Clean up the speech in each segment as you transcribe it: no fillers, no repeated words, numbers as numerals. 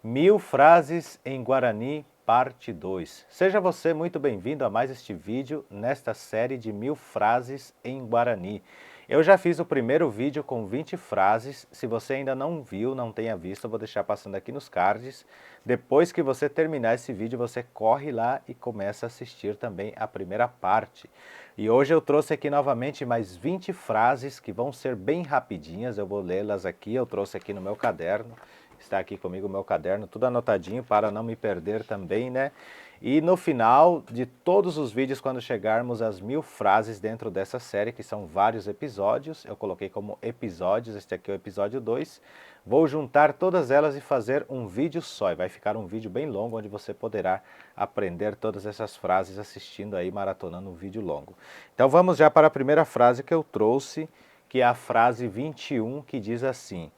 1000 frases em Guarani, parte 2. Seja você muito bem-vindo a mais este vídeo nesta série de 1000 frases em Guarani. Eu já fiz o primeiro vídeo com 20 frases, se você ainda não viu, não tenha visto, eu vou deixar passando aqui nos cards. Depois que você terminar esse vídeo, você corre lá e começa a assistir também a primeira parte. E hoje eu trouxe aqui novamente mais 20 frases que vão ser bem rapidinhas, eu vou lê-las aqui, eu trouxe aqui no meu caderno. Está aqui comigo o meu caderno, tudo anotadinho para não me perder também, né? E no final de todos os vídeos, quando chegarmos às 1000 frases dentro dessa série, que são vários episódios, eu coloquei como episódios, este aqui é o episódio 2, vou juntar todas elas e fazer um vídeo só, e vai ficar um vídeo bem longo, onde você poderá aprender todas essas frases assistindo aí, maratonando um vídeo longo. Então vamos já para a primeira frase que eu trouxe, que é a frase 21, que diz assim: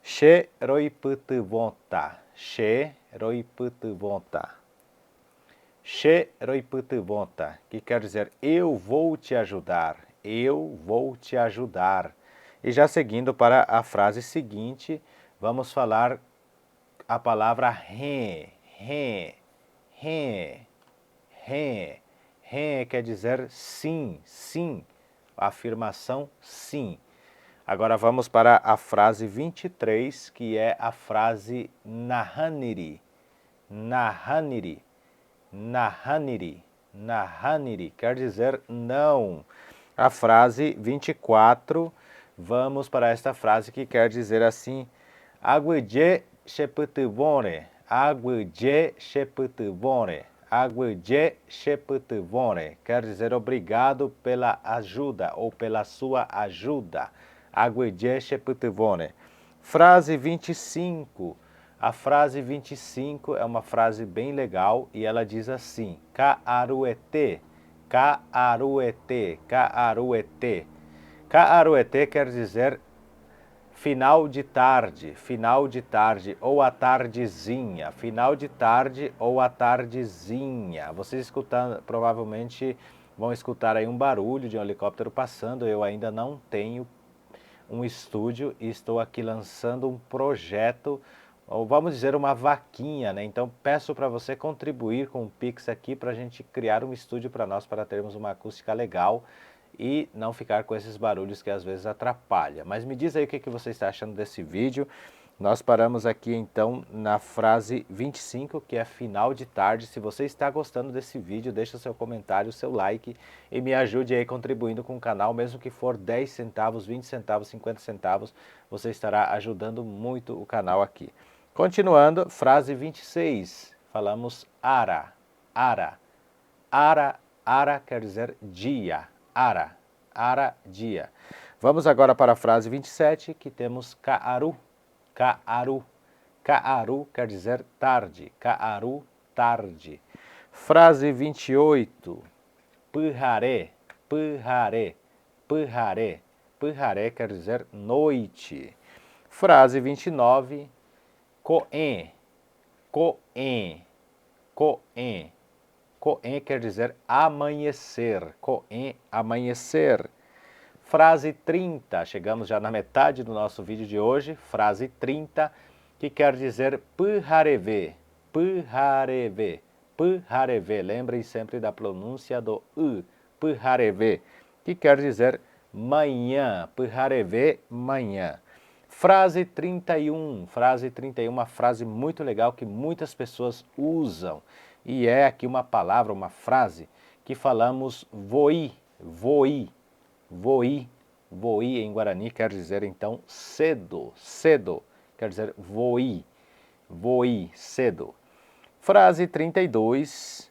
She roiputuvonta, she roiputuvonta. She roiputuvonta, que quer dizer eu vou te ajudar, eu vou te ajudar. E já seguindo para a frase seguinte, vamos falar a palavra re, re, re, re. Re quer dizer sim, sim, a afirmação sim. Agora vamos para a frase 23, que é a frase nahaniri. Nahaniri. Nahaniri. Nahaniri quer dizer não. A frase 24, vamos para esta frase que quer dizer assim: Agwije sheputubone. Agwije sheputubone. Agwije sheputubone. Quer dizer obrigado pela ajuda ou pela sua ajuda. Agwije sheputubone. Frase 25. A frase 25 é uma frase bem legal e ela diz assim: Kaaruete, kaaruete, kaaruete. Kaaruete quer dizer final de tarde, ou a tardezinha, final de tarde ou a tardezinha. Vocês escutando, provavelmente vão escutar aí um barulho de um helicóptero passando. Eu ainda não tenho um estúdio e estou aqui lançando um projeto, ou vamos dizer uma vaquinha, né? Então peço para você contribuir com o Pix aqui para a gente criar um estúdio para nós, para termos uma acústica legal e não ficar com esses barulhos que às vezes atrapalham. Mas me diz aí o que você está achando desse vídeo. Nós paramos aqui então na frase 25, que é final de tarde. Se você está gostando desse vídeo, deixa seu comentário, seu like e me ajude aí contribuindo com o canal, mesmo que for 10 centavos, 20 centavos, 50 centavos, você estará ajudando muito o canal aqui. Continuando, frase 26, falamos ara, ara, ara, ara quer dizer dia, ara, ara, dia. Vamos agora para a frase 27, que temos kaaru. Kaaru. Kaaru quer dizer tarde. Kaaru, tarde. Frase 28. Pihare. Pihare. Pihare. Pihare quer dizer noite. Frase 29. Koen. Koen. Koen. Koen quer dizer amanhecer. Koen, amanhecer. Frase 30, chegamos já na metade do nosso vídeo de hoje, frase 30, que quer dizer pihareve, pihareve, pihareve. Lembrem sempre da pronúncia do U, pihareve, que quer dizer manhã, pihareve, manhã. Frase 31, uma frase muito legal que muitas pessoas usam, e é aqui uma palavra, uma frase, que falamos voi, voi. Voi, voi em Guarani quer dizer então cedo, cedo, quer dizer voi, voi, cedo. Frase 32,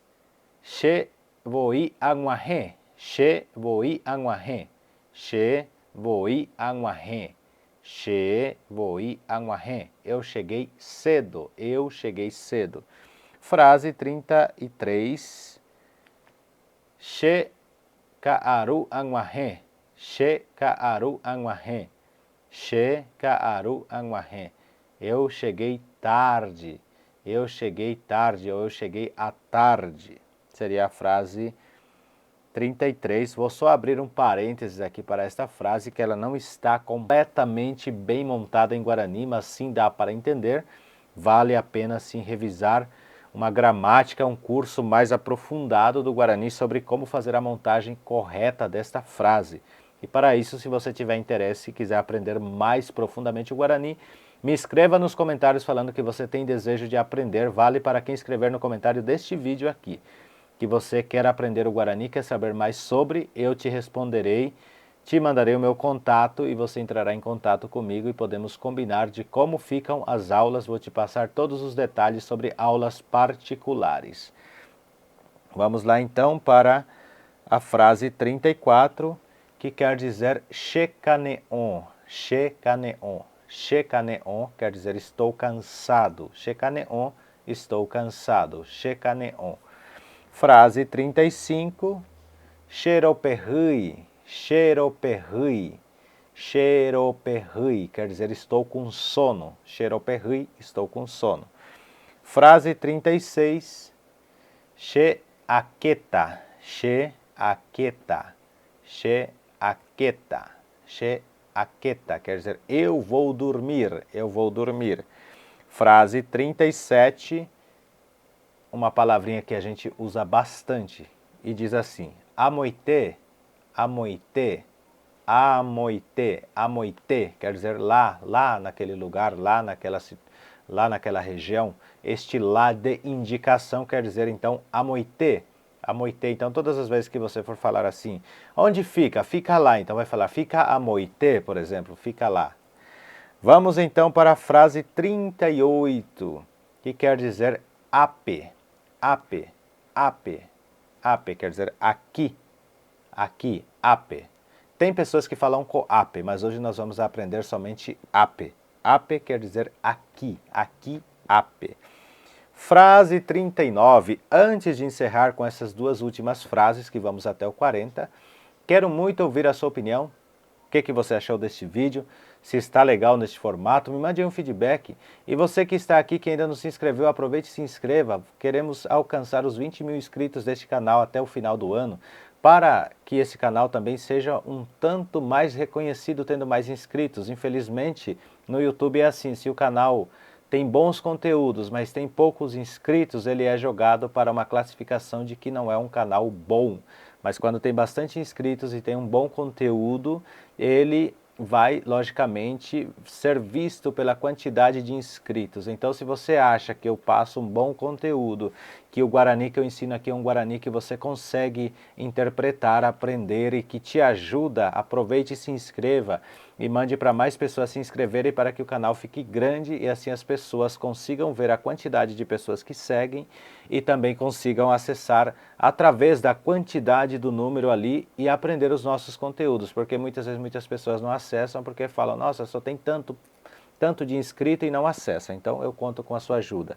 she voi anguahe, she voi anguahe, she voi anguahe, she voi anguahe. Eu cheguei cedo, eu cheguei cedo. Frase 33, she kaaru anguahe. She kaaru anguahe. She kaaru anguahe. Eu cheguei tarde. Eu cheguei tarde ou eu cheguei à tarde. Seria a frase 33. Vou só abrir um parênteses aqui para esta frase, que ela não está completamente bem montada em Guarani, mas sim dá para entender. vale a pena sim revisar uma gramática, um curso mais aprofundado do Guarani sobre como fazer a montagem correta desta frase. E para isso, se você tiver interesse e quiser aprender mais profundamente o Guarani, me escreva nos comentários falando que você tem desejo de aprender. Vale para quem escrever no comentário deste vídeo aqui que você quer aprender o Guarani, quer saber mais sobre, eu te responderei, te mandarei o meu contato e você entrará em contato comigo e podemos combinar de como ficam as aulas. Vou te passar todos os detalhes sobre aulas particulares. Vamos lá então para a frase 34, que quer dizer shekaneon. Shekaneon. Shekaneon quer dizer estou cansado. Shekaneon, estou cansado. Shekaneon. Frase 35, xeroperrui, xeroperrui, xeroperrui, quer dizer estou com sono, xeroperrui, estou com sono. Frase 36, xeaqueta, xeaqueta, xeaqueta, xeaqueta, quer dizer eu vou dormir, eu vou dormir. Frase 37, uma palavrinha que a gente usa bastante e diz assim, amoite, amoite, amoite, amoite, quer dizer lá, lá naquele lugar, lá naquela região. Este lá de indicação quer dizer então amoite, amoite. Então todas as vezes que você for falar assim, onde fica? Fica lá, então vai falar fica amoite, por exemplo, fica lá. Vamos então para a frase 38, que quer dizer ape. Ape, ape, ape, quer dizer aqui, aqui, ape. Tem pessoas que falam coape, mas hoje nós vamos aprender somente ape. Ape quer dizer aqui, aqui, ape. Frase 39, antes de encerrar com essas duas últimas frases, que vamos até o 40, quero muito ouvir a sua opinião. O que você achou deste vídeo? Se está legal neste formato, me mande um feedback. E você que está aqui, que ainda não se inscreveu, aproveite e se inscreva. Queremos alcançar os 20 mil inscritos deste canal até o final do ano, para que esse canal também seja um tanto mais reconhecido, tendo mais inscritos. Infelizmente, no YouTube é assim, se o canal tem bons conteúdos, mas tem poucos inscritos, ele é jogado para uma classificação de que não é um canal bom. Mas quando tem bastante inscritos e tem um bom conteúdo, ele vai, logicamente, ser visto pela quantidade de inscritos. Então, se você acha que eu passo um bom conteúdo, que o Guarani que eu ensino aqui é um Guarani que você consegue interpretar, aprender e que te ajuda, aproveite e se inscreva e mande para mais pessoas se inscreverem para que o canal fique grande e assim as pessoas consigam ver a quantidade de pessoas que seguem e também consigam acessar através da quantidade do número ali e aprender os nossos conteúdos, porque muitas vezes muitas pessoas não acessam porque falam, nossa, só tem tanto de inscrito e não acessa, então eu conto com a sua ajuda.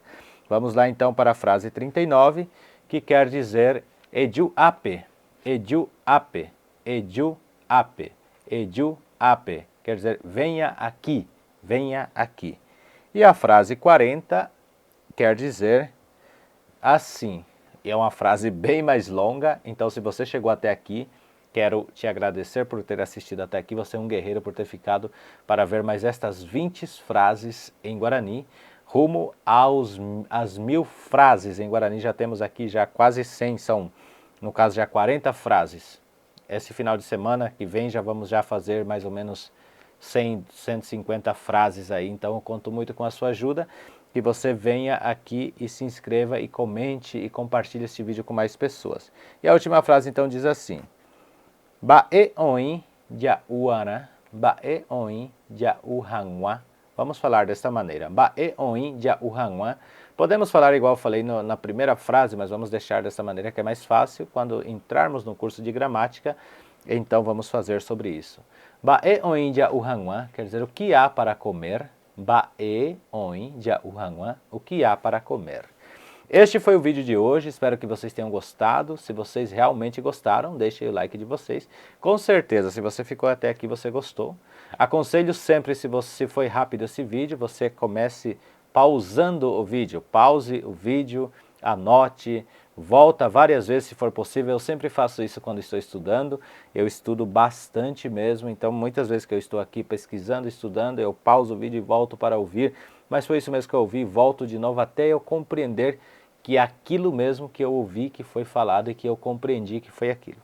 Vamos lá então para a frase 39, que quer dizer edu ape, edu ape, edu ape, edu ape, quer dizer venha aqui, venha aqui. E a frase 40 quer dizer assim, é uma frase bem mais longa, então se você chegou até aqui, quero te agradecer por ter assistido até aqui, você é um guerreiro por ter ficado para ver mais estas 20 frases em Guarani, rumo às 1000 frases em Guarani, já temos aqui já quase 100, são no caso já 40 frases. Esse final de semana que vem já vamos fazer mais ou menos 100, 150 frases aí, então eu conto muito com a sua ajuda, que você venha aqui e se inscreva e comente e compartilhe este vídeo com mais pessoas. E a última frase então diz assim, Bae oin jauana, bae oin jauhanwa. Vamos falar desta maneira, Bae oin jauhanwa. Podemos falar igual eu falei na primeira frase, mas vamos deixar dessa maneira que é mais fácil. Quando entrarmos no curso de gramática, então vamos fazer sobre isso. Bae oin jauhanwa quer dizer o que há para comer. Bae oin jauhanwa, o que há para comer. Este foi o vídeo de hoje, espero que vocês tenham gostado. Se vocês realmente gostaram, deixem o like de vocês. Com certeza, se você ficou até aqui, você gostou. Aconselho sempre, se foi rápido esse vídeo, você comece pausando o vídeo. Pause o vídeo, anote, volta várias vezes se for possível. Eu sempre faço isso quando estou estudando. Eu estudo bastante mesmo, então muitas vezes que eu estou aqui pesquisando, estudando, eu pauso o vídeo e volto para ouvir. mas foi isso mesmo que eu ouvi, volto de novo até eu compreender que é aquilo mesmo que eu ouvi que foi falado e que eu compreendi que foi aquilo.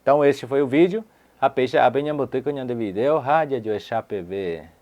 Então este foi o vídeo. Apeja abenha boteco de vídeo, rádio de PV.